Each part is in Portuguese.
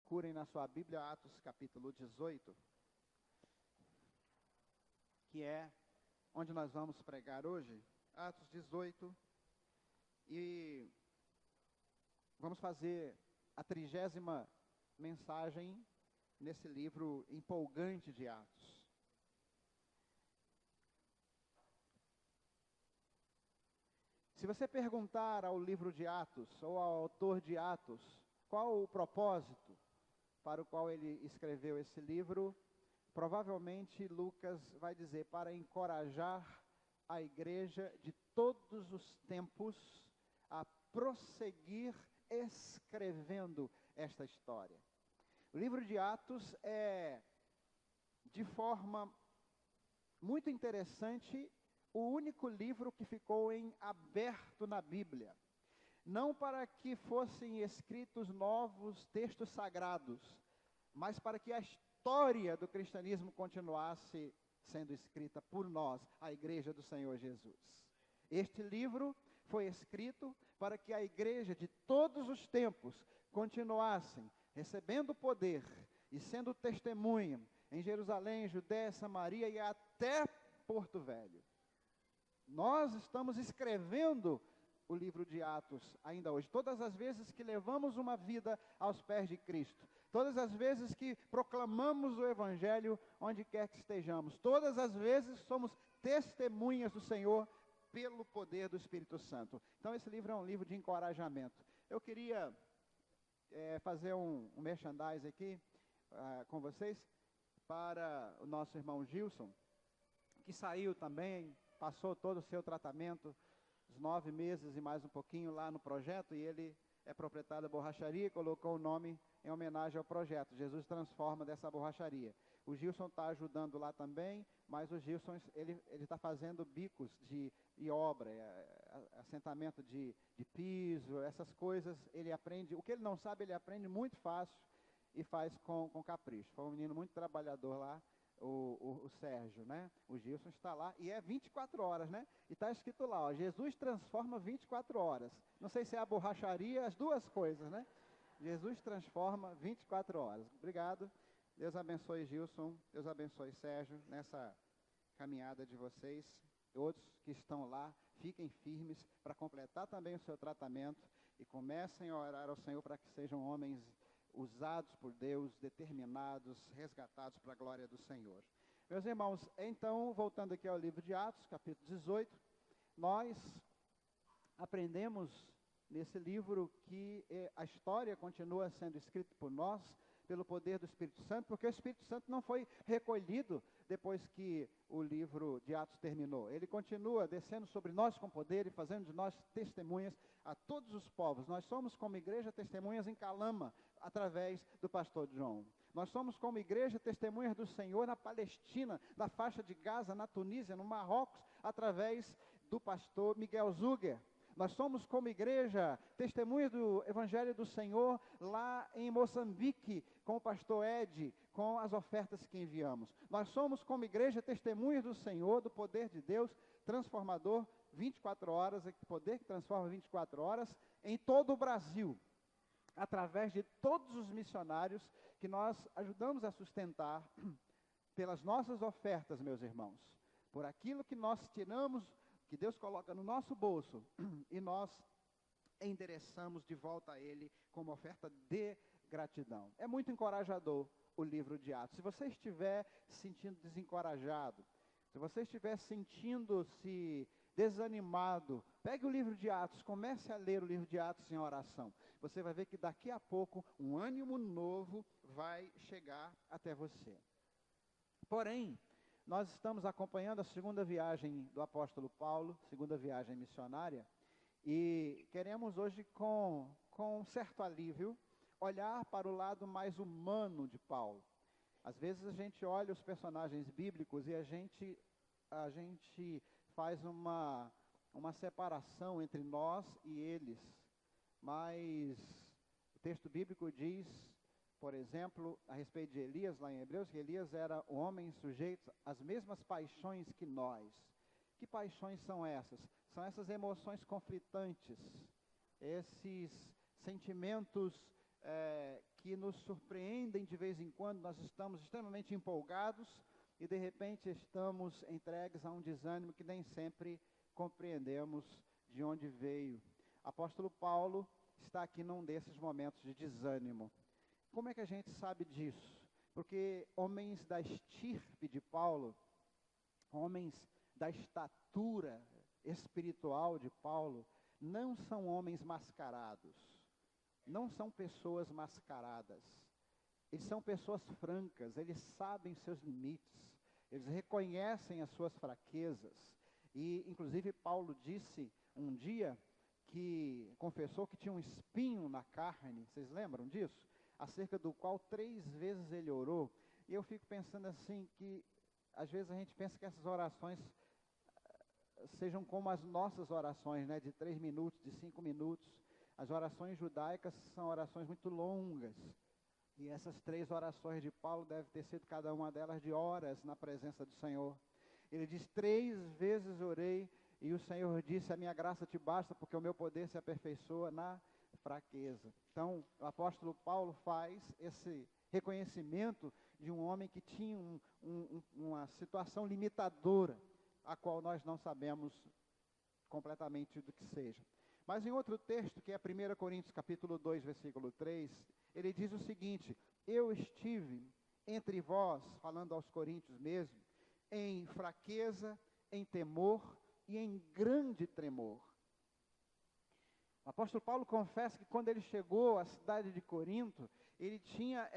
Procurem na sua Bíblia Atos capítulo 18, que é onde nós vamos pregar hoje. Atos 18, e vamos fazer a 30ª mensagem nesse livro empolgante de Atos. Se você perguntar ao livro de Atos, ou ao autor de Atos, qual o propósito para o qual ele escreveu esse livro, provavelmente Lucas vai dizer: para encorajar a igreja de todos os tempos a prosseguir escrevendo esta história. O livro de Atos é, de forma muito interessante, o único livro que ficou em aberto na Bíblia. Não para que fossem escritos novos textos sagrados, mas para que a história do cristianismo continuasse sendo escrita por nós, a igreja do Senhor Jesus. Este livro foi escrito para que a igreja de todos os tempos continuassem recebendo poder e sendo testemunha em Jerusalém, Judéia, Samaria e até Porto Velho. Nós estamos escrevendo o livro de Atos ainda hoje. Todas as vezes que levamos uma vida aos pés de Cristo, todas as vezes que proclamamos o Evangelho onde quer que estejamos, todas as vezes somos testemunhas do Senhor pelo poder do Espírito Santo. Então esse livro é um livro de encorajamento. Eu queria fazer um merchandise aqui com vocês para o nosso irmão Gilson, que saiu também, passou todo o seu tratamento, os 9 meses e mais um pouquinho lá no projeto, e ele é proprietário da borracharia e colocou o nome em homenagem ao projeto. Jesus transforma dessa borracharia. O Gilson está ajudando lá também, mas o Gilson ele está fazendo bicos de obra, assentamento de piso, essas coisas. Ele aprende, o que ele não sabe, ele aprende muito fácil e faz com capricho. Foi um menino muito trabalhador lá. O Sérgio, né? O Gilson está lá, e é 24 horas, né? E está escrito lá, ó, Jesus transforma 24 horas. Não sei se é a borracharia, as duas coisas, né? Jesus transforma 24 horas. Obrigado. Deus abençoe Gilson, Deus abençoe Sérgio, nessa caminhada de vocês. Outros que estão lá, fiquem firmes para completar também o seu tratamento e comecem a orar ao Senhor para que sejam homens usados por Deus, determinados, resgatados para a glória do Senhor. Meus irmãos, então, voltando aqui ao livro de Atos, capítulo 18, nós aprendemos nesse livro que a história continua sendo escrita por nós, pelo poder do Espírito Santo, porque o Espírito Santo não foi recolhido depois que o livro de Atos terminou. Ele continua descendo sobre nós com poder e fazendo de nós testemunhas a todos os povos. Nós somos como igreja testemunhas em Calama, através do pastor João. Nós somos como igreja testemunhas do Senhor na Palestina, na faixa de Gaza, na Tunísia, no Marrocos, através do pastor Miguel Zuger. Nós somos como igreja testemunhas do Evangelho do Senhor lá em Moçambique, com o pastor Ed, com as ofertas que enviamos. Nós somos como igreja testemunhas do Senhor, do poder de Deus, transformador, 24 horas, poder que transforma 24 horas, em todo o Brasil, através de todos os missionários que nós ajudamos a sustentar pelas nossas ofertas, meus irmãos, por aquilo que nós tiramos, que Deus coloca no nosso bolso, e nós endereçamos de volta a Ele como oferta de gratidão. É muito encorajador o livro de Atos. Se você estiver se sentindo desencorajado, se você estiver sentindo-se desanimado, pegue o livro de Atos, comece a ler o livro de Atos em oração. Você vai ver que daqui a pouco um ânimo novo vai chegar até você. Porém, nós estamos acompanhando a segunda viagem do apóstolo Paulo, segunda viagem missionária, e queremos hoje, com um certo alívio, olhar para o lado mais humano de Paulo. Às vezes a gente olha os personagens bíblicos e a gente faz uma separação entre nós e eles, mas o texto bíblico diz, por exemplo, a respeito de Elias, lá em Hebreus, que Elias era um homem sujeito às mesmas paixões que nós. Que paixões são essas? São essas emoções conflitantes, esses sentimentos que nos surpreendem de vez em quando. Nós estamos extremamente empolgados e de repente estamos entregues a um desânimo que nem sempre compreendemos de onde veio. Apóstolo Paulo está aqui num desses momentos de desânimo. Como é que a gente sabe disso? Porque homens da estirpe de Paulo, homens da estatura espiritual de Paulo, não são homens mascarados, não são pessoas mascaradas. Eles são pessoas francas, eles sabem seus limites, eles reconhecem as suas fraquezas. E, inclusive, Paulo disse um dia que confessou que tinha um espinho na carne, vocês lembram disso? Acerca do qual 3 vezes ele orou. E eu fico pensando assim, que às vezes a gente pensa que essas orações sejam como as nossas orações, né, de 3 minutos, de 5 minutos. As orações judaicas são orações muito longas. E essas 3 orações de Paulo devem ter sido cada uma delas de horas na presença do Senhor. Ele diz: 3 vezes orei e o Senhor disse: a minha graça te basta, porque o meu poder se aperfeiçoa na fraqueza. Então, o apóstolo Paulo faz esse reconhecimento de um homem que tinha uma situação limitadora, a qual nós não sabemos completamente do que seja. Mas em outro texto, que é 1 Coríntios capítulo 2, versículo 3, ele diz o seguinte: eu estive entre vós, falando aos coríntios mesmo, em fraqueza, em temor e em grande tremor. O apóstolo Paulo confessa que quando ele chegou à cidade de Corinto, ele tinha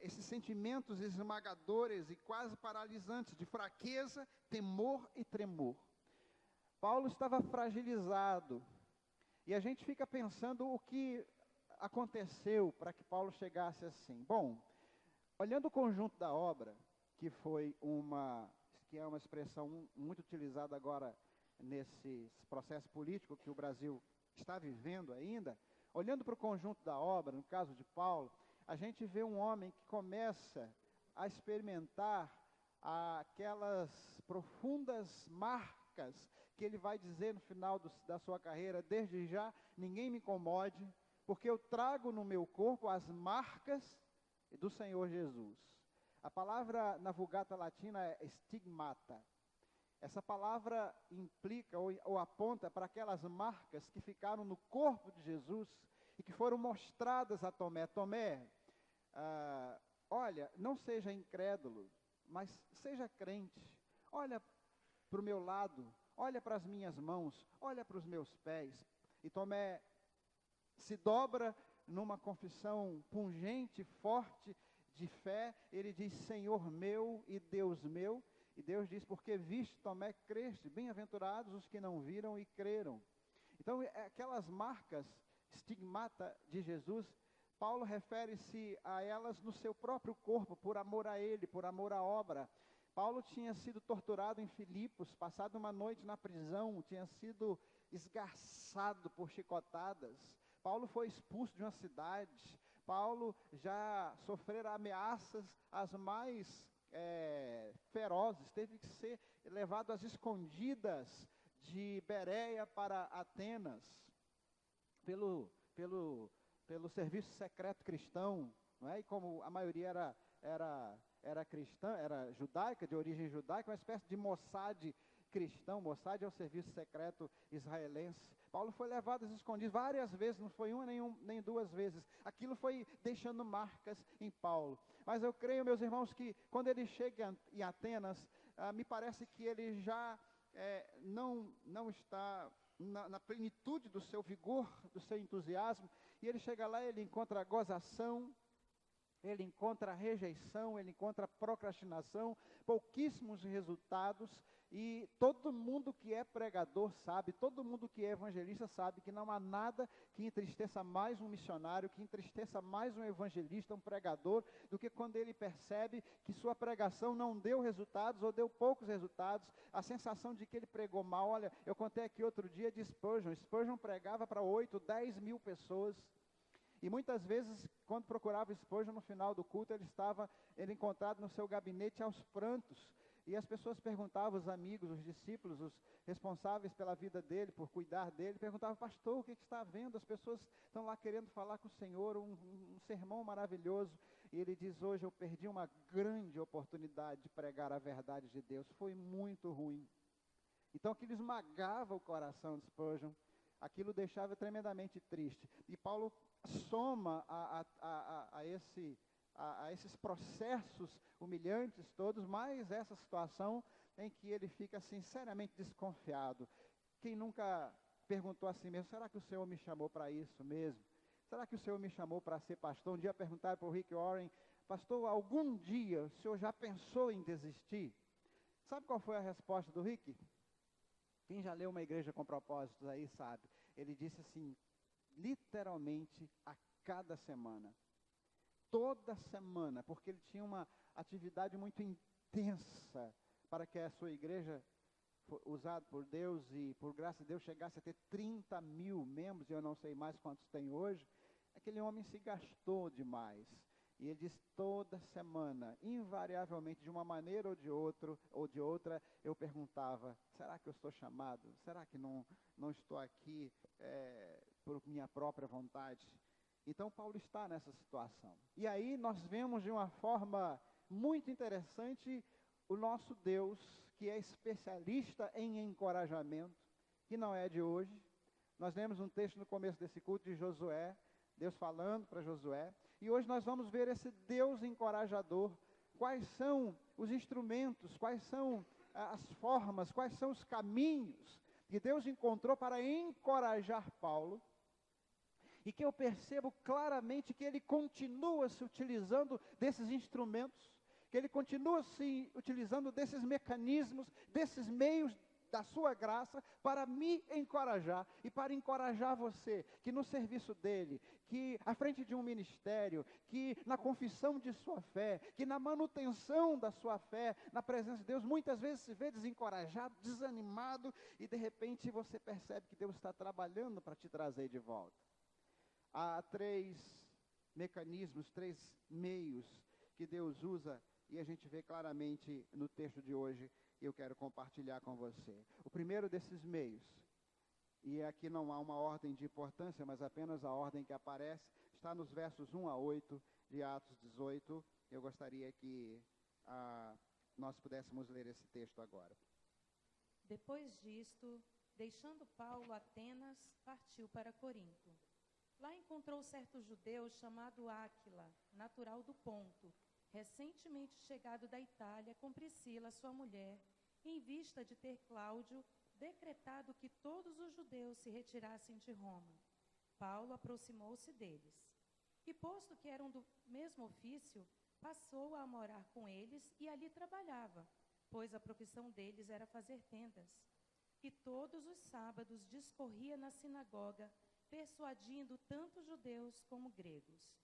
esses sentimentos esmagadores e quase paralisantes de fraqueza, temor e tremor. Paulo estava fragilizado. E a gente fica pensando o que aconteceu para que Paulo chegasse assim. Bom, olhando o conjunto da obra, que é uma expressão muito utilizada agora nesse processo político que o Brasil está vivendo ainda, olhando para o conjunto da obra, no caso de Paulo, a gente vê um homem que começa a experimentar aquelas profundas marcas que ele vai dizer no final da sua carreira: desde já, ninguém me incomode, porque eu trago no meu corpo as marcas do Senhor Jesus. A palavra na Vulgata Latina é stigmata. Essa palavra implica ou aponta para aquelas marcas que ficaram no corpo de Jesus e que foram mostradas a Tomé. Tomé, olha, não seja incrédulo, mas seja crente. Olha para o meu lado, olha para as minhas mãos, olha para os meus pés. E Tomé se dobra numa confissão pungente, forte, de fé. Ele diz: Senhor meu e Deus meu. E Deus diz: porque viste, Tomé, creste. Bem-aventurados os que não viram e creram. Então, aquelas marcas, estigmata de Jesus, Paulo refere-se a elas no seu próprio corpo, por amor a ele, por amor à obra. Paulo tinha sido torturado em Filipos, passado uma noite na prisão, tinha sido esgarçado por chicotadas. Paulo foi expulso de uma cidade. Paulo já sofrera ameaças as mais ferozes, teve que ser levado às escondidas de Bereia para Atenas, pelo serviço secreto cristão, não é? E como a maioria era cristã, era judaica, de origem judaica, uma espécie de Mossad cristão. Mossad é o serviço secreto israelense. Paulo foi levado às escondidas várias vezes, não foi uma nem 2 vezes. Aquilo foi deixando marcas em Paulo. Mas eu creio, meus irmãos, que quando ele chega em Atenas, me parece que ele já não está na plenitude do seu vigor, do seu entusiasmo. E ele chega lá, ele encontra gozação, ele encontra rejeição, ele encontra procrastinação, pouquíssimos resultados. E todo mundo que é pregador sabe, todo mundo que é evangelista sabe que não há nada que entristeça mais um missionário, que entristeça mais um evangelista, um pregador, do que quando ele percebe que sua pregação não deu resultados ou deu poucos resultados, a sensação de que ele pregou mal. Olha, eu contei aqui outro dia de Spurgeon. Spurgeon pregava para 8, 10 mil pessoas. E muitas vezes, quando procurava Spurgeon no final do culto, ele encontrado no seu gabinete aos prantos, E as pessoas perguntavam, os amigos, os discípulos, os responsáveis pela vida dele, por cuidar dele, perguntavam: pastor, o que está havendo? As pessoas estão lá querendo falar com o Senhor, um sermão maravilhoso. E ele diz: hoje eu perdi uma grande oportunidade de pregar a verdade de Deus, foi muito ruim. Então aquilo esmagava o coração de Spurgeon, aquilo deixava tremendamente triste. E Paulo soma a esses processos humilhantes todos, mais essa situação em que ele fica sinceramente desconfiado. Quem nunca perguntou assim mesmo: será que o Senhor me chamou para isso mesmo? Será que o Senhor me chamou para ser pastor? Um dia perguntaram para o Rick Warren: pastor, algum dia o senhor já pensou em desistir? Sabe qual foi a resposta do Rick? Quem já leu Uma Igreja com Propósitos aí sabe. Ele disse assim, literalmente a cada semana. Toda semana, porque ele tinha uma atividade muito intensa para que a sua igreja, usada por Deus e por graça de Deus, chegasse a ter 30 mil membros, e eu não sei mais quantos tem hoje. Aquele homem se gastou demais. E ele diz: toda semana, invariavelmente, de uma maneira ou de outra, eu perguntava: será que eu estou chamado? Será que não estou aqui por minha própria vontade? Então Paulo está nessa situação. E aí nós vemos de uma forma muito interessante o nosso Deus, que é especialista em encorajamento, que não é de hoje. Nós lemos um texto no começo desse culto de Josué, Deus falando para Josué, e hoje nós vamos ver esse Deus encorajador. Quais são os instrumentos, quais são as formas, quais são os caminhos que Deus encontrou para encorajar Paulo, e que eu percebo claramente que ele continua se utilizando desses instrumentos, que ele continua se utilizando desses mecanismos, desses meios da sua graça, para me encorajar e para encorajar você, que no serviço dele, que à frente de um ministério, que na confissão de sua fé, que na manutenção da sua fé, na presença de Deus, muitas vezes se vê desencorajado, desanimado, e de repente você percebe que Deus está trabalhando para te trazer de volta. Há 3 mecanismos, 3 meios que Deus usa, e a gente vê claramente no texto de hoje, e eu quero compartilhar com você. O primeiro desses meios, e aqui não há uma ordem de importância, mas apenas a ordem que aparece, está nos versos 1 a 8 de Atos 18. Eu gostaria que nós pudéssemos ler esse texto agora. Depois disto, deixando Paulo Atenas, partiu para Corinto. Lá encontrou certo judeu chamado Áquila, natural do Ponto, recentemente chegado da Itália com Priscila, sua mulher, em vista de ter Cláudio decretado que todos os judeus se retirassem de Roma. Paulo aproximou-se deles. E posto que eram do mesmo ofício, passou a morar com eles e ali trabalhava, pois a profissão deles era fazer tendas. E todos os sábados discorria na sinagoga, persuadindo tanto judeus como gregos.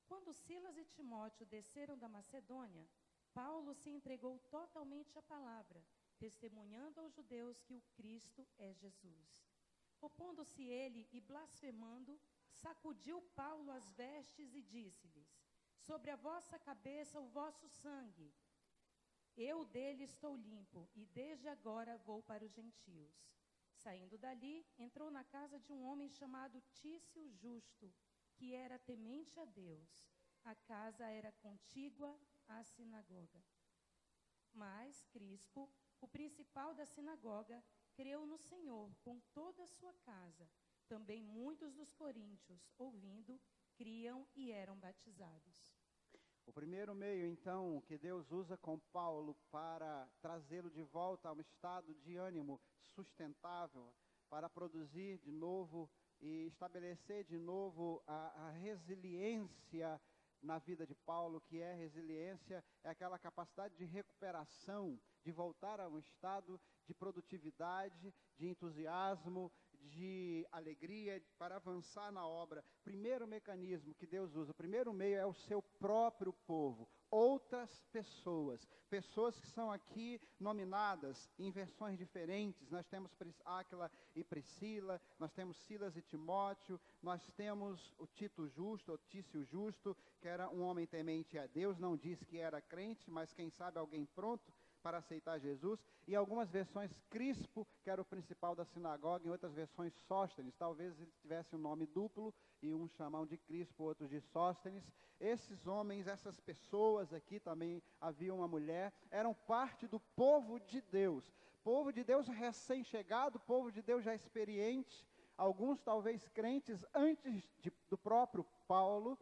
Quando Silas e Timóteo desceram da Macedônia, Paulo se entregou totalmente à palavra, testemunhando aos judeus que o Cristo é Jesus. Opondo-se ele e blasfemando, sacudiu Paulo as vestes e disse-lhes: sobre a vossa cabeça o vosso sangue. Eu dele estou limpo, e desde agora vou para os gentios. Saindo dali, entrou na casa de um homem chamado Tício Justo, que era temente a Deus. A casa era contígua à sinagoga. Mas Crispo, o principal da sinagoga, creu no Senhor com toda a sua casa. Também muitos dos coríntios, ouvindo, criam e eram batizados. O primeiro meio, então, que Deus usa com Paulo para trazê-lo de volta a um estado de ânimo sustentável, para produzir de novo e estabelecer de novo a resiliência na vida de Paulo, que é resiliência, é aquela capacidade de recuperação, de voltar a um estado de produtividade, de entusiasmo, de alegria, para avançar na obra. Primeiro mecanismo que Deus usa, o primeiro meio é o seu próprio povo, outras pessoas, pessoas que são aqui nominadas em versões diferentes. Nós temos Áquila e Priscila, nós temos Silas e Timóteo, nós temos o Tito Justo, o Tício Justo, que era um homem temente a Deus, não diz que era crente, mas quem sabe alguém pronto para aceitar Jesus. Em algumas versões, Crispo, que era o principal da sinagoga, em outras versões, Sóstenes. Talvez ele tivesse um nome duplo, e uns chamam de Crispo, outros de Sóstenes. Esses homens, essas pessoas aqui, também havia uma mulher, eram parte do povo de Deus. Povo de Deus recém-chegado, povo de Deus já experiente, alguns talvez crentes antes do próprio Paulo,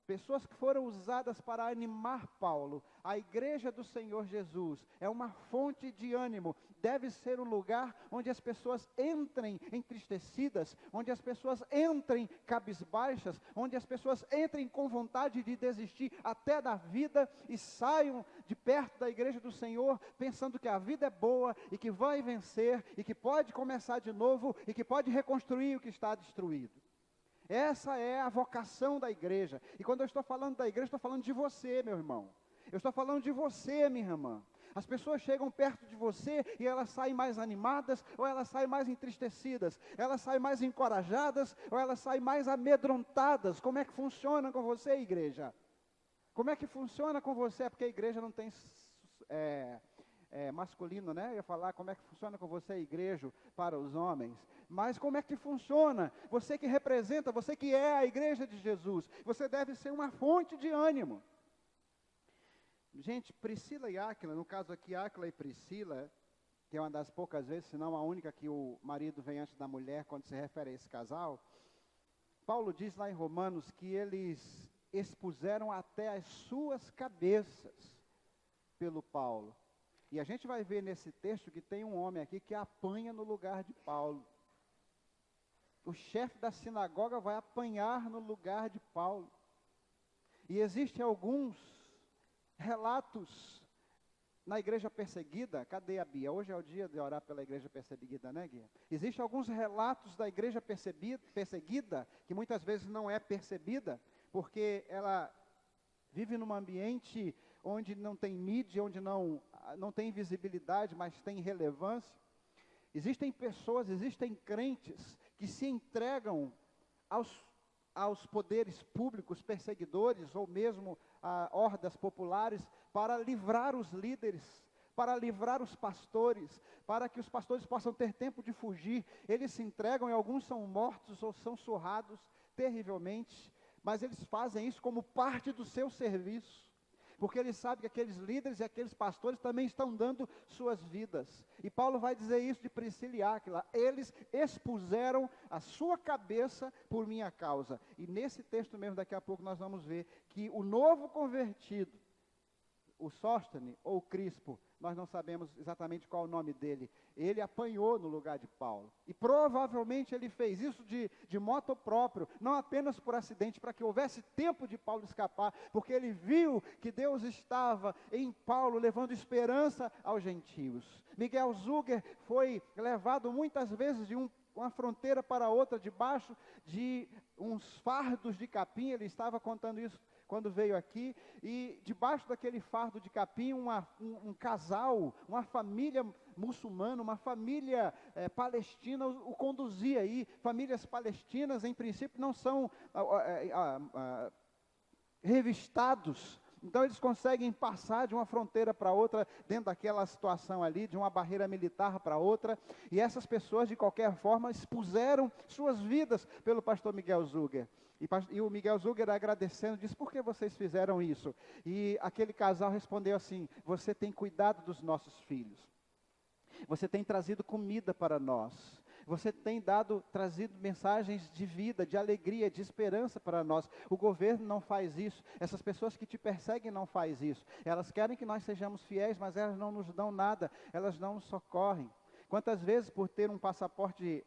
pessoas que foram usadas para animar Paulo. A igreja do Senhor Jesus é uma fonte de ânimo, deve ser um lugar onde as pessoas entrem entristecidas, onde as pessoas entrem cabisbaixas, onde as pessoas entrem com vontade de desistir até da vida e saiam de perto da igreja do Senhor pensando que a vida é boa e que vai vencer e que pode começar de novo e que pode reconstruir o que está destruído. Essa é a vocação da igreja. E quando eu estou falando da igreja, estou falando de você, meu irmão. Eu estou falando de você, minha irmã. As pessoas chegam perto de você e elas saem mais animadas ou elas saem mais entristecidas. Elas saem mais encorajadas ou elas saem mais amedrontadas. Como é que funciona com você, igreja? Como é que funciona com você? Porque a igreja não tem masculino, né? Eu ia falar como é que funciona com você, igreja, para os homens. Mas como é que funciona? Você que representa, você que é a igreja de Jesus, você deve ser uma fonte de ânimo. Gente, Priscila e Áquila, no caso aqui, Áquila e Priscila, que é uma das poucas vezes, se não a única que o marido vem antes da mulher, quando se refere a esse casal, Paulo diz lá em Romanos que eles expuseram até as suas cabeças pelo Paulo. E a gente vai ver nesse texto que tem um homem aqui que apanha no lugar de Paulo. O chefe da sinagoga vai apanhar no lugar de Paulo. E existem alguns relatos na igreja perseguida. Cadê a Bia? Hoje é o dia de orar pela igreja perseguida, né, Guia? Existem alguns relatos da igreja perseguida, que muitas vezes não é percebida, porque ela vive num ambiente onde não tem mídia, onde não tem visibilidade, mas tem relevância. Existem pessoas, existem crentes que se entregam aos poderes públicos perseguidores, ou mesmo a hordas populares, para livrar os líderes, para livrar os pastores, para que os pastores possam ter tempo de fugir. Eles se entregam e alguns são mortos ou são surrados terrivelmente, mas eles fazem isso como parte do seu serviço. Porque ele sabe que aqueles líderes e aqueles pastores também estão dando suas vidas. E Paulo vai dizer isso de Priscila e Áquila. Eles expuseram a sua cabeça por minha causa. E nesse texto mesmo, daqui a pouco, nós vamos ver que o novo convertido, o Sóstenes ou o Crispo, nós não sabemos exatamente qual o nome dele, ele apanhou no lugar de Paulo. E provavelmente ele fez isso de moto próprio, não apenas por acidente, para que houvesse tempo de Paulo escapar, porque ele viu que Deus estava em Paulo, levando esperança aos gentios. Miguel Zuger foi levado muitas vezes de uma fronteira para outra, debaixo de uns fardos de capim. Ele estava contando isso quando veio aqui, e debaixo daquele fardo de capim, um casal, uma família muçulmana, uma família palestina o conduzia aí. Famílias palestinas, em princípio, não são revistados. Então eles conseguem passar de uma fronteira para outra, dentro daquela situação ali, de uma barreira militar para outra, e essas pessoas, de qualquer forma, expuseram suas vidas pelo pastor Miguel Zuger. E o Miguel Zuger, agradecendo, disse: por que vocês fizeram isso? E aquele casal respondeu assim: você tem cuidado dos nossos filhos, você tem trazido comida para nós, você tem trazido mensagens de vida, de alegria, de esperança para nós. O governo não faz isso, essas pessoas que te perseguem não fazem isso. Elas querem que nós sejamos fiéis, mas elas não nos dão nada, elas não nos socorrem. Quantas vezes, por ter um passaporte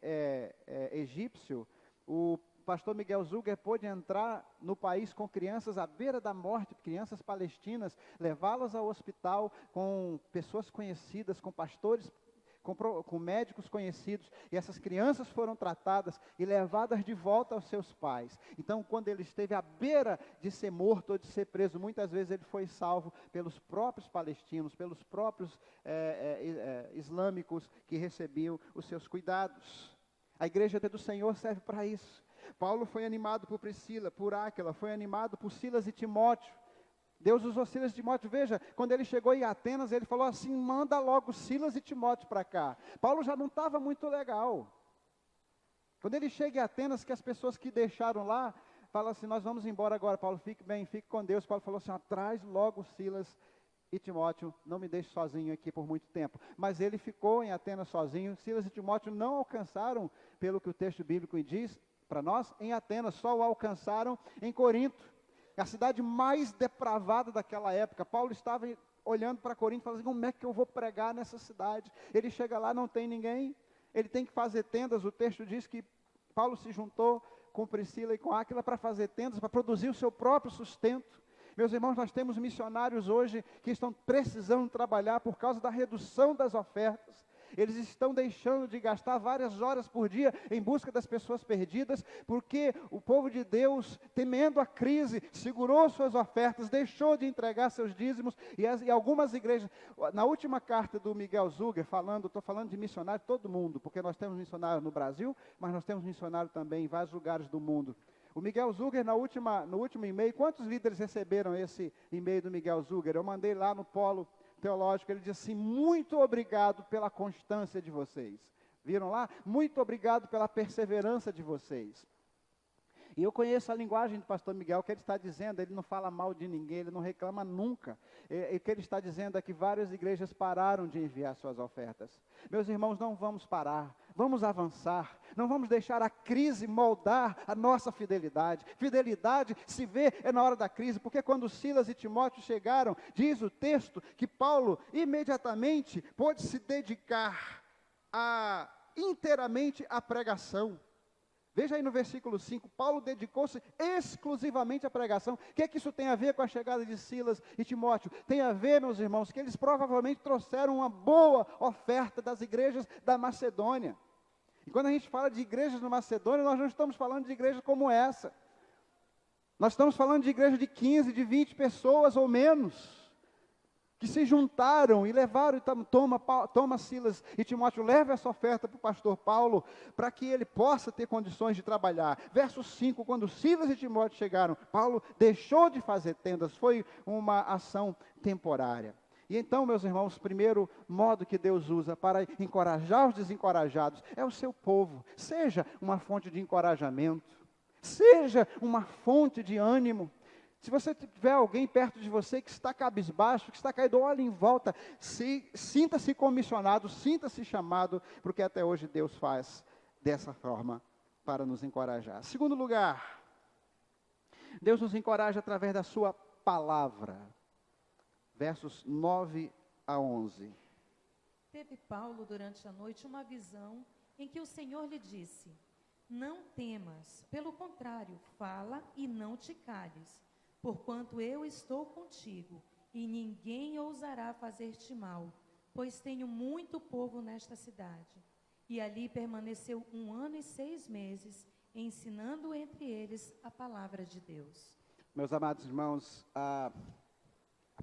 egípcio, o pastor Miguel Zuger pôde entrar no país com crianças à beira da morte, crianças palestinas, levá-las ao hospital com pessoas conhecidas, com pastores, com médicos conhecidos, e essas crianças foram tratadas e levadas de volta aos seus pais. Então, quando ele esteve à beira de ser morto ou de ser preso, muitas vezes ele foi salvo pelos próprios palestinos, pelos próprios islâmicos que recebiam os seus cuidados. A igreja do Senhor serve para isso. Paulo foi animado por Priscila, por Áquila, foi animado por Silas e Timóteo. Deus usou Silas e Timóteo. Veja, quando ele chegou em Atenas, ele falou assim, manda logo Silas e Timóteo para cá. Paulo já não estava muito legal. Quando ele chega em Atenas, que as pessoas que deixaram lá, falam assim, nós vamos embora agora, Paulo, fique bem, fique com Deus. Paulo falou assim, traz logo Silas e Timóteo, não me deixe sozinho aqui por muito tempo. Mas ele ficou em Atenas sozinho. Silas e Timóteo não alcançaram, pelo que o texto bíblico diz para nós, em Atenas, só o alcançaram em Corinto, a cidade mais depravada daquela época. Paulo estava olhando para Corinto e falando assim, como é que eu vou pregar nessa cidade? Ele chega lá, não tem ninguém, ele tem que fazer tendas. O texto diz que Paulo se juntou com Priscila e com Áquila para fazer tendas, para produzir o seu próprio sustento. Meus irmãos, nós temos missionários hoje que estão precisando trabalhar por causa da redução das ofertas. Eles estão deixando de gastar várias horas por dia em busca das pessoas perdidas, porque o povo de Deus, temendo a crise, segurou suas ofertas, deixou de entregar seus dízimos, e algumas igrejas, na última carta do Miguel Zuger, estou falando de missionário todo mundo, porque nós temos missionário no Brasil, mas nós temos missionário também em vários lugares do mundo. O Miguel Zuger, no último e-mail, quantos líderes receberam esse e-mail do Miguel Zuger? Eu mandei lá no Polo Teológico, ele diz assim, muito obrigado pela constância de vocês. Viram lá? Muito obrigado pela perseverança de vocês. E eu conheço a linguagem do pastor Miguel, que ele está dizendo, ele não fala mal de ninguém, ele não reclama nunca. E o que ele está dizendo é que várias igrejas pararam de enviar suas ofertas. Meus irmãos, não vamos parar, vamos avançar, não vamos deixar a crise moldar a nossa fidelidade. Fidelidade se vê na hora da crise, porque quando Silas e Timóteo chegaram, diz o texto que Paulo imediatamente pôde se dedicar inteiramente à pregação. Veja aí no versículo 5, Paulo dedicou-se exclusivamente à pregação. O que é que isso tem a ver com a chegada de Silas e Timóteo? Tem a ver, meus irmãos, que eles provavelmente trouxeram uma boa oferta das igrejas da Macedônia. E quando a gente fala de igrejas na Macedônia, nós não estamos falando de igrejas como essa. Nós estamos falando de igrejas de 15, de 20 pessoas ou menos, que se juntaram e levaram, toma Silas e Timóteo, leva essa oferta para o pastor Paulo, para que ele possa ter condições de trabalhar. Verso 5, quando Silas e Timóteo chegaram, Paulo deixou de fazer tendas, foi uma ação temporária. E então, meus irmãos, o primeiro modo que Deus usa para encorajar os desencorajados é o seu povo. Seja uma fonte de encorajamento, seja uma fonte de ânimo. Se você tiver alguém perto de você que está cabisbaixo, que está caído, olhe em volta, sinta-se comissionado, sinta-se chamado, porque até hoje Deus faz dessa forma para nos encorajar. Segundo lugar, Deus nos encoraja através da sua palavra. Versos 9 a 11. Teve Paulo durante a noite uma visão em que o Senhor lhe disse, não temas, pelo contrário, fala e não te cales. Porquanto eu estou contigo, e ninguém ousará fazer-te mal, pois tenho muito povo nesta cidade. E ali permaneceu 1 ano e 6 meses, ensinando entre eles a palavra de Deus. Meus amados irmãos, a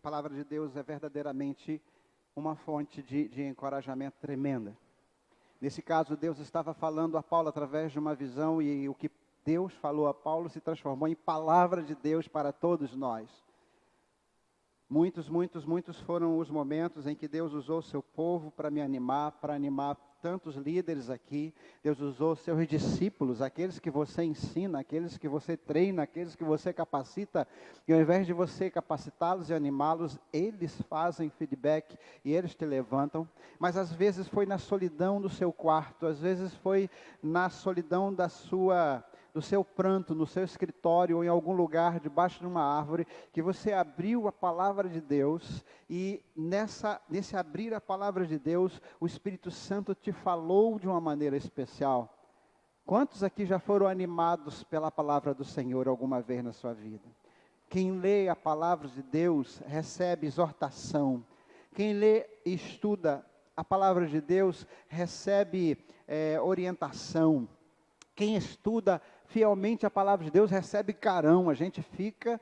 palavra de Deus é verdadeiramente uma fonte de encorajamento tremenda. Nesse caso, Deus estava falando a Paulo através de uma visão, e o que Deus falou a Paulo se transformou em palavra de Deus para todos nós. Muitos foram os momentos em que Deus usou o seu povo para animar tantos líderes aqui. Deus usou seus discípulos, aqueles que você ensina, aqueles que você treina, aqueles que você capacita. E ao invés de você capacitá-los e animá-los, eles fazem feedback e eles te levantam. Mas às vezes foi na solidão do seu quarto, às vezes foi na solidão do seu pranto, no seu escritório ou em algum lugar, debaixo de uma árvore, que você abriu a palavra de Deus e nesse abrir a palavra de Deus, o Espírito Santo te falou de uma maneira especial. Quantos aqui já foram animados pela palavra do Senhor alguma vez na sua vida? Quem lê a palavra de Deus recebe exortação. Quem lê e estuda a palavra de Deus recebe orientação. Quem estuda fielmente a palavra de Deus recebe carão. A gente fica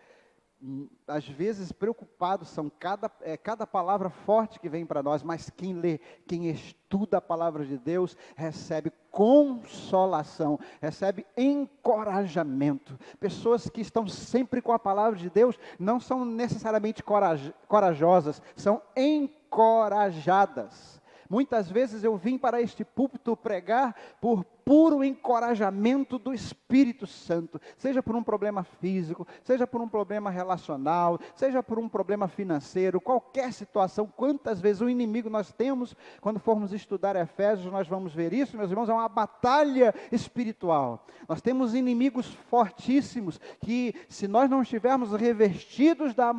às vezes preocupados são cada palavra forte que vem para nós, mas quem lê, quem estuda a palavra de Deus, recebe consolação, recebe encorajamento. Pessoas que estão sempre com a palavra de Deus, não são necessariamente corajosas, são encorajadas. Muitas vezes eu vim para este púlpito pregar por puro encorajamento do Espírito Santo, seja por um problema físico, seja por um problema relacional, seja por um problema financeiro, qualquer situação. Quantas vezes o inimigo nós temos, quando formos estudar Efésios, nós vamos ver isso, meus irmãos, é uma batalha espiritual. Nós temos inimigos fortíssimos, que se nós não estivermos revestidos da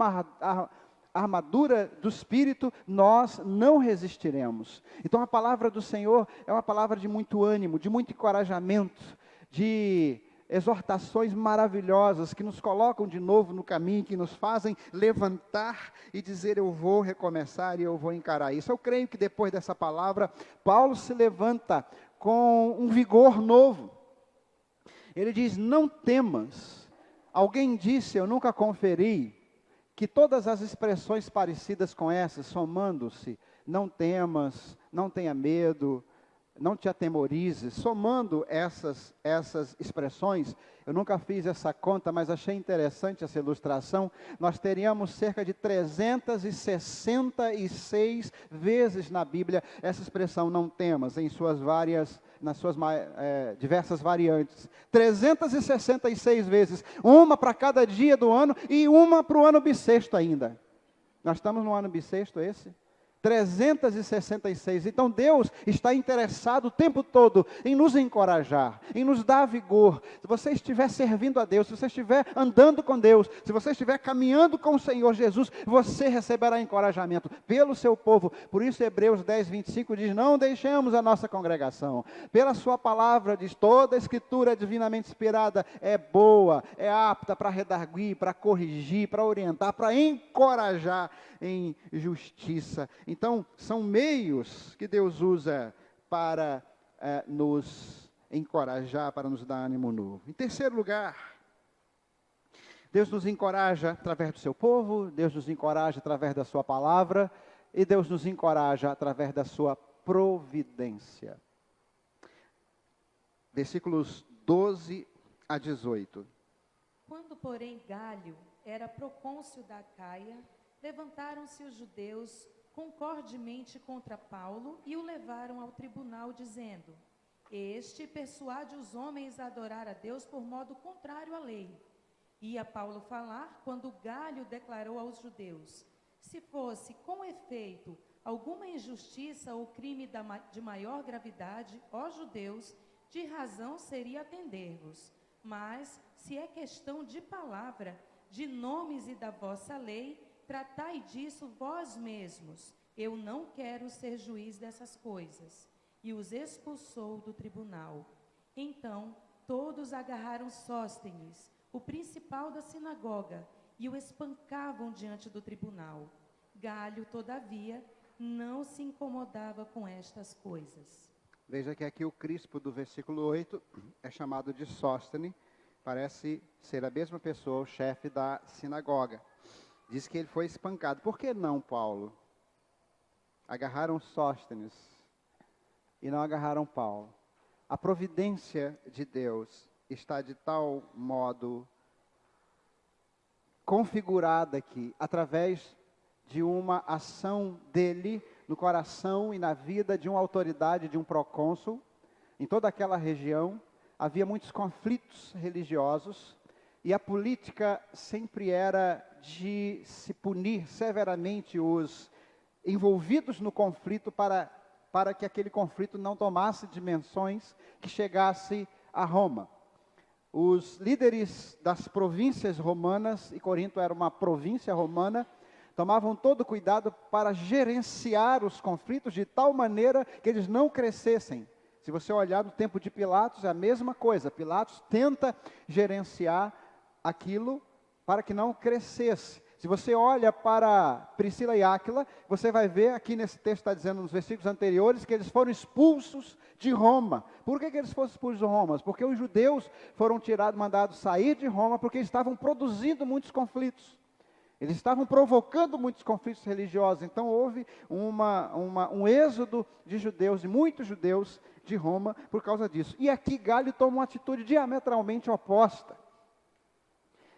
armadura do Espírito, nós não resistiremos. Então a palavra do Senhor é uma palavra de muito ânimo, de muito encorajamento, de exortações maravilhosas, que nos colocam de novo no caminho, que nos fazem levantar e dizer: eu vou recomeçar e eu vou encarar isso. Eu creio que depois dessa palavra, Paulo se levanta com um vigor novo. Ele diz: não temas. Alguém disse, eu nunca conferi, que todas as expressões parecidas com essas, somando-se, não temas, não tenha medo, não te atemorizes, somando essas expressões, eu nunca fiz essa conta, mas achei interessante essa ilustração, nós teríamos cerca de 366 vezes na Bíblia essa expressão não temas, nas suas diversas variantes, 366 vezes, uma para cada dia do ano e uma para o ano bissexto ainda. Nós estamos no ano bissexto esse? 366, então Deus está interessado o tempo todo em nos encorajar, em nos dar vigor. Se você estiver servindo a Deus, se você estiver andando com Deus, se você estiver caminhando com o Senhor Jesus, você receberá encorajamento pelo seu povo. Por isso Hebreus 10, 25 diz: não deixemos a nossa congregação. Pela sua palavra diz: toda a escritura divinamente inspirada é boa, é apta para redarguir, para corrigir, para orientar, para encorajar em justiça. Então, são meios que Deus usa para nos encorajar, para nos dar ânimo novo. Em terceiro lugar, Deus nos encoraja através do seu povo, Deus nos encoraja através da sua palavra, e Deus nos encoraja através da sua providência. Versículos 12 a 18. Quando, porém, Galho era procônsul da Acaia, levantaram-se os judeus concordemente contra Paulo e o levaram ao tribunal, dizendo: este persuade os homens a adorar a Deus por modo contrário à lei. Ia Paulo falar, quando Galho declarou aos judeus: se fosse, com efeito, alguma injustiça ou crime de maior gravidade, ó judeus, de razão seria atender-vos. Mas, se é questão de palavra, de nomes e da vossa lei, tratai disso vós mesmos. Eu não quero ser juiz dessas coisas. E os expulsou do tribunal. Então, todos agarraram Sóstenes, o principal da sinagoga, e o espancavam diante do tribunal. Galho, todavia, não se incomodava com estas coisas. Veja que aqui o Crispo do versículo 8 é chamado de Sóstene, parece ser a mesma pessoa, o chefe da sinagoga. Diz que ele foi espancado. Por que não, Paulo? Agarraram Sóstenes e não agarraram Paulo. A providência de Deus está de tal modo configurada aqui, através de uma ação dele no coração e na vida de uma autoridade, de um procônsul. Em toda aquela região havia muitos conflitos religiosos e a política sempre era de se punir severamente os envolvidos no conflito para que aquele conflito não tomasse dimensões que chegasse a Roma. Os líderes das províncias romanas, e Corinto era uma província romana, tomavam todo cuidado para gerenciar os conflitos de tal maneira que eles não crescessem. Se você olhar no tempo de Pilatos, é a mesma coisa. Pilatos tenta gerenciar aquilo para que não crescesse. Se você olha para Priscila e Áquila, você vai ver, aqui nesse texto está dizendo nos versículos anteriores, que eles foram expulsos de Roma. Por que eles foram expulsos de Roma? Porque os judeus foram mandados sair de Roma, porque estavam produzindo muitos conflitos. Eles estavam provocando muitos conflitos religiosos, então houve um êxodo de judeus, de muitos judeus de Roma, por causa disso. E aqui Galho toma uma atitude diametralmente oposta.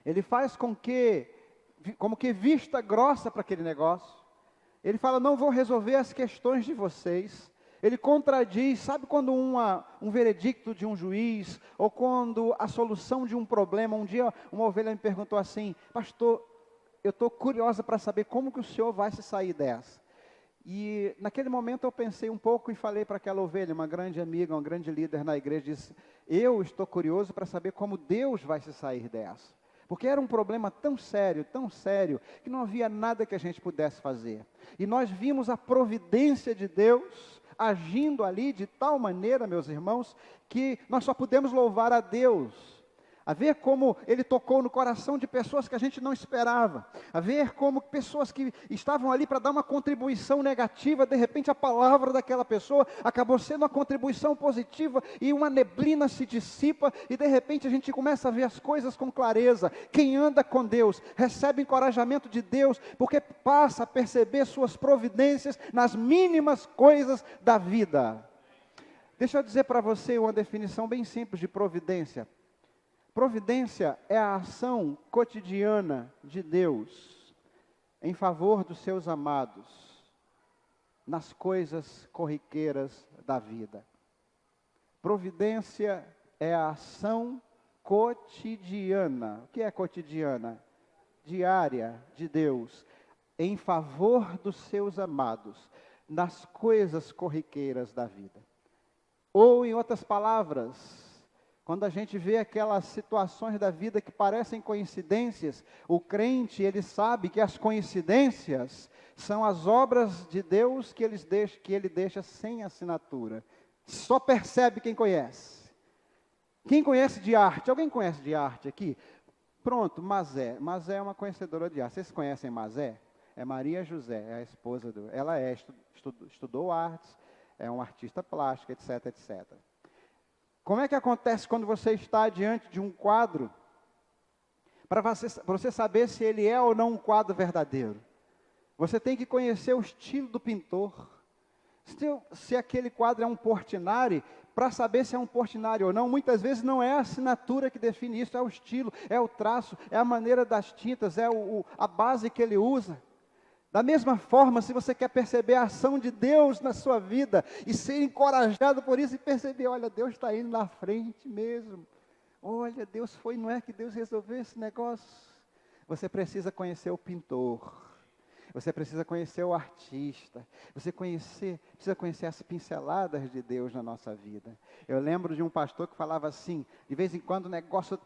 Ele faz como que vista grossa para aquele negócio. Ele fala, não vou resolver as questões de vocês. Ele contradiz, sabe quando um veredicto de um juiz, ou quando a solução de um problema, um dia uma ovelha me perguntou assim, pastor, eu estou curiosa para saber como que o senhor vai se sair dessa. E naquele momento eu pensei um pouco e falei para aquela ovelha, uma grande amiga, uma grande líder na igreja, disse, eu estou curioso para saber como Deus vai se sair dessa. Porque era um problema tão sério, que não havia nada que a gente pudesse fazer. E nós vimos a providência de Deus agindo ali de tal maneira, meus irmãos, que nós só podemos louvar a Deus. A ver como Ele tocou no coração de pessoas que a gente não esperava. A ver como pessoas que estavam ali para dar uma contribuição negativa, de repente a palavra daquela pessoa acabou sendo uma contribuição positiva e uma neblina se dissipa e de repente a gente começa a ver as coisas com clareza. Quem anda com Deus recebe encorajamento de Deus porque passa a perceber suas providências nas mínimas coisas da vida. Deixa eu dizer para você uma definição bem simples de providência. Providência é a ação cotidiana de Deus em favor dos seus amados, nas coisas corriqueiras da vida. Providência é a ação cotidiana. O que é cotidiana? Diária de Deus, em favor dos seus amados, nas coisas corriqueiras da vida. Ou, em outras palavras, quando a gente vê aquelas situações da vida que parecem coincidências, o crente, ele sabe que as coincidências são as obras de Deus que ele deixa sem assinatura. Só percebe quem conhece. Quem conhece de arte? Alguém conhece de arte aqui? Pronto, Mazé. Mazé é uma conhecedora de arte. Vocês conhecem Mazé? É Maria José, é a esposa do... Ela estudou artes, é uma artista plástica, etc, etc. Como é que acontece quando você está diante de um quadro, para você saber se ele é ou não um quadro verdadeiro? Você tem que conhecer o estilo do pintor. Se aquele quadro é um Portinari, para saber se é um Portinari ou não, muitas vezes não é a assinatura que define isso, é o estilo, é o traço, é a maneira das tintas, é a base que ele usa. Da mesma forma, se você quer perceber a ação de Deus na sua vida e ser encorajado por isso e perceber, olha, Deus está indo na frente mesmo. Olha, não é que Deus resolveu esse negócio. Você precisa conhecer o pintor. Você precisa conhecer o artista. Você precisa conhecer as pinceladas de Deus na nossa vida. Eu lembro de um pastor que falava assim, de vez em quando o negócio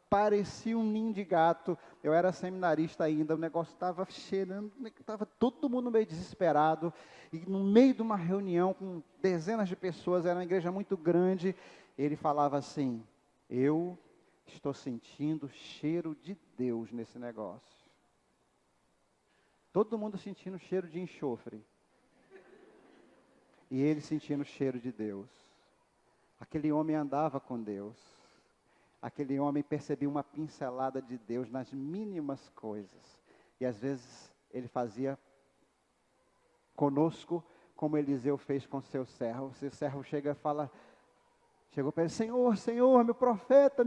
parecia um ninho de gato. Eu era seminarista ainda, o negócio estava cheirando, estava todo mundo meio desesperado, e no meio de uma reunião com dezenas de pessoas, era uma igreja muito grande, ele falava assim, eu estou sentindo cheiro de Deus nesse negócio. Todo mundo sentindo cheiro de enxofre. E ele sentindo cheiro de Deus. Aquele homem andava com Deus. Aquele homem percebia uma pincelada de Deus nas mínimas coisas. E às vezes ele fazia conosco como Eliseu fez com seu servo. Seu servo chegou para ele, Senhor, meu profeta,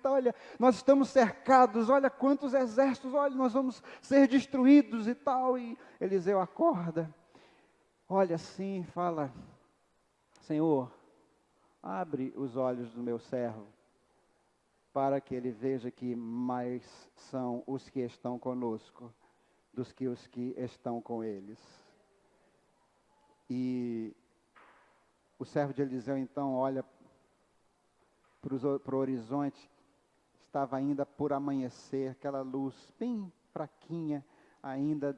olha, nós estamos cercados, olha quantos exércitos, olha, nós vamos ser destruídos e tal. E Eliseu acorda, olha assim, fala, Senhor, abre os olhos do meu servo, para que ele veja que mais são os que estão conosco, dos que os que estão com eles. E o servo de Eliseu, então, olha para o horizonte, estava ainda por amanhecer, aquela luz bem fraquinha, ainda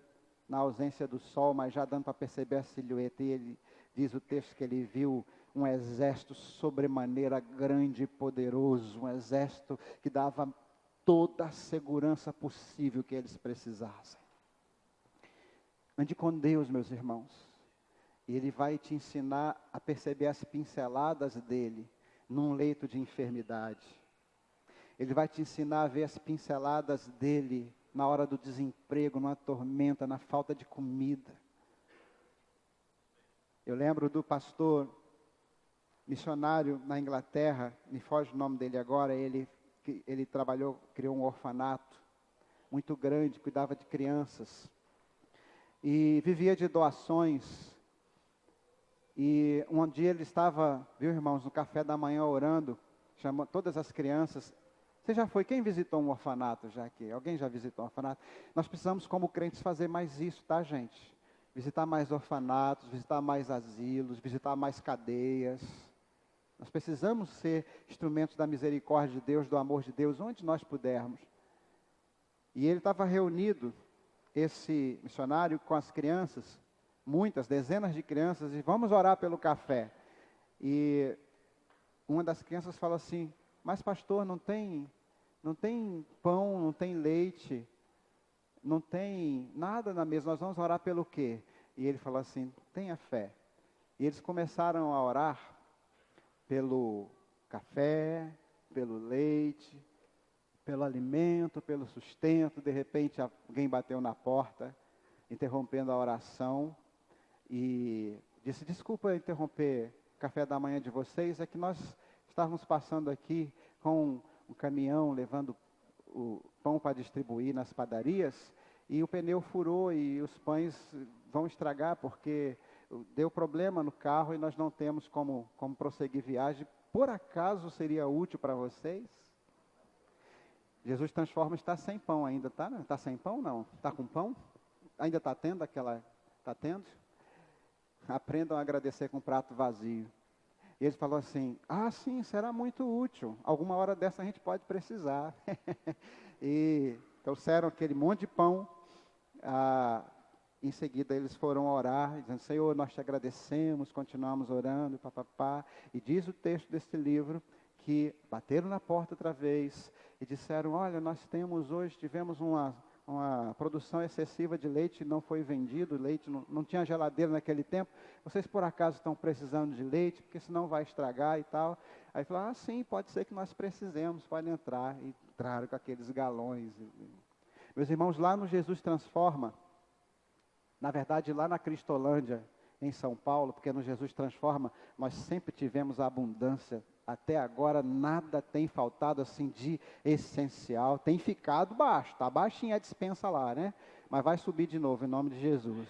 na ausência do sol, mas já dando para perceber a silhueta, e ele diz o texto que ele viu um exército sobremaneira grande e poderoso, um exército que dava toda a segurança possível que eles precisassem. Ande com Deus, meus irmãos, e Ele vai te ensinar a perceber as pinceladas dEle num leito de enfermidade. Ele vai te ensinar a ver as pinceladas dEle na hora do desemprego, numa tormenta, na falta de comida. Eu lembro do pastor missionário na Inglaterra, me foge o nome dele agora, ele trabalhou, criou um orfanato muito grande, cuidava de crianças. E vivia de doações. E um dia ele estava, viu, irmãos, no café da manhã orando, chamou todas as crianças. Você já foi? Quem visitou um orfanato já aqui? Alguém já visitou um orfanato? Nós precisamos, como crentes, fazer mais isso, tá, gente? Visitar mais orfanatos, visitar mais asilos, visitar mais cadeias. Nós precisamos ser instrumentos da misericórdia de Deus, do amor de Deus, onde nós pudermos. E ele estava reunido, esse missionário, com as crianças, muitas, dezenas de crianças, e vamos orar pelo café. E uma das crianças fala assim, mas pastor, não tem pão, não tem leite, não tem nada na mesa, nós vamos orar pelo quê? E ele falou assim, tenha fé. E eles começaram a orar pelo café, pelo leite, pelo alimento, pelo sustento. De repente alguém bateu na porta, interrompendo a oração, e disse, desculpa interromper o café da manhã de vocês, é que nós estávamos passando aqui com um caminhão levando o pão para distribuir nas padarias, e o pneu furou e os pães vão estragar porque deu problema no carro e nós não temos como prosseguir viagem. Por acaso seria útil para vocês? Jesus Transforma está sem pão ainda, tá? Está sem pão? Não. Está com pão? Ainda está tendo aquela... Está tendo? Aprendam a agradecer com um prato vazio. E ele falou assim, sim, será muito útil. Alguma hora dessa a gente pode precisar. E trouxeram aquele monte de pão. Em seguida eles foram orar, dizendo, Senhor, nós te agradecemos, continuamos orando, papapá. E diz o texto desse livro que bateram na porta outra vez e disseram, olha, nós tivemos uma produção excessiva de leite, não foi vendido, leite não tinha geladeira naquele tempo, vocês por acaso estão precisando de leite, porque senão vai estragar e tal. Aí falaram, sim, pode ser que nós precisemos, pode entrar. E entraram com aqueles galões. Meus irmãos, lá no Jesus Transforma, na verdade lá na Cristolândia, em São Paulo, porque no Jesus Transforma, nós sempre tivemos abundância. Até agora nada tem faltado assim de essencial. Tem ficado baixo, está baixinha a despensa lá, né? Mas vai subir de novo, em nome de Jesus.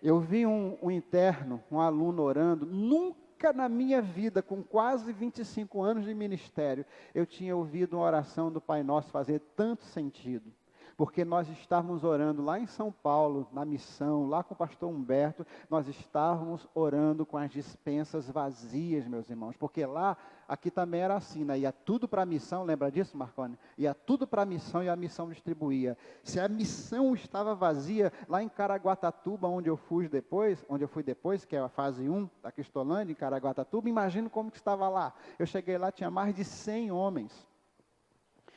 Eu vi um interno, um aluno orando. Nunca na minha vida, com quase 25 anos de ministério, eu tinha ouvido uma oração do Pai Nosso fazer tanto sentido. Porque nós estávamos orando lá em São Paulo, na missão, lá com o pastor Humberto, nós estávamos orando com as dispensas vazias, meus irmãos, porque lá, aqui também era assim, né? Ia tudo para a missão, lembra disso, Marconi? Ia tudo para a missão e a missão distribuía. Se a missão estava vazia, lá em Caraguatatuba, onde eu fui depois, que é a fase 1 da Cristolândia, em Caraguatatuba, imagina como que estava lá. Eu cheguei lá, tinha mais de 100 homens.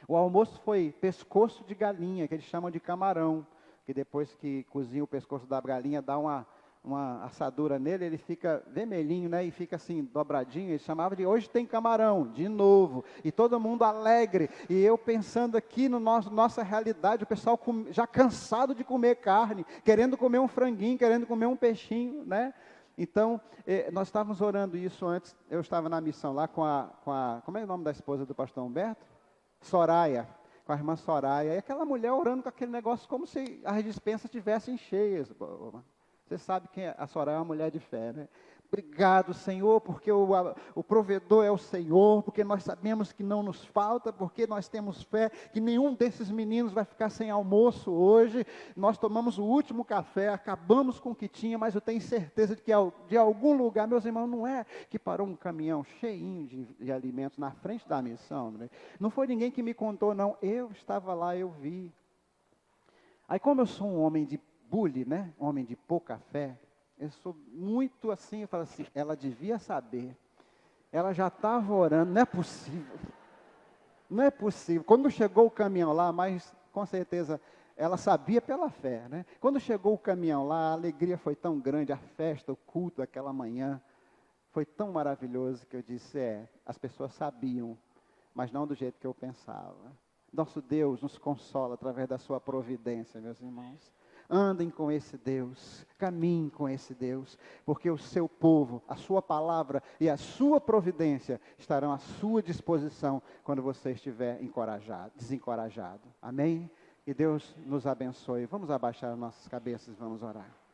O almoço foi pescoço de galinha, que eles chamam de camarão, que depois que cozinha o pescoço da galinha, dá uma assadura nele, ele fica vermelhinho, né? E fica assim, dobradinho. Eles chamavam de hoje tem camarão, de novo. E todo mundo alegre. E eu pensando aqui no nossa realidade, o pessoal já cansado de comer carne, querendo comer um franguinho, querendo comer um peixinho, né? Então, nós estávamos orando isso antes. Eu estava na missão lá com a como é o nome da esposa do pastor Humberto? Soraya, com a irmã Soraya, e aquela mulher orando com aquele negócio como se as dispensas estivessem cheias. Você sabe que a Soraya é uma mulher de fé, né? Obrigado, Senhor, porque o provedor é o Senhor, porque nós sabemos que não nos falta, porque nós temos fé que nenhum desses meninos vai ficar sem almoço hoje. Nós tomamos o último café, acabamos com o que tinha, mas eu tenho certeza de que de algum lugar, meus irmãos, não é que parou um caminhão cheinho de alimentos na frente da missão, né? Não foi ninguém que me contou, não. Eu estava lá, eu vi. Aí como eu sou um homem de bule, né? Um homem de pouca fé, eu sou muito assim, eu falo assim, ela devia saber. Ela já estava orando, não é possível. Não é possível. Quando chegou o caminhão lá, mas com certeza ela sabia pela fé, né? Quando chegou o caminhão lá, a alegria foi tão grande, a festa, o culto daquela manhã, foi tão maravilhoso que eu disse, as pessoas sabiam, mas não do jeito que eu pensava. Nosso Deus nos consola através da sua providência, meus irmãos. Andem com esse Deus, caminhem com esse Deus, porque o seu povo, a sua palavra e a sua providência estarão à sua disposição quando você estiver desencorajado. Amém? Que Deus nos abençoe. Vamos abaixar as nossas cabeças e vamos orar.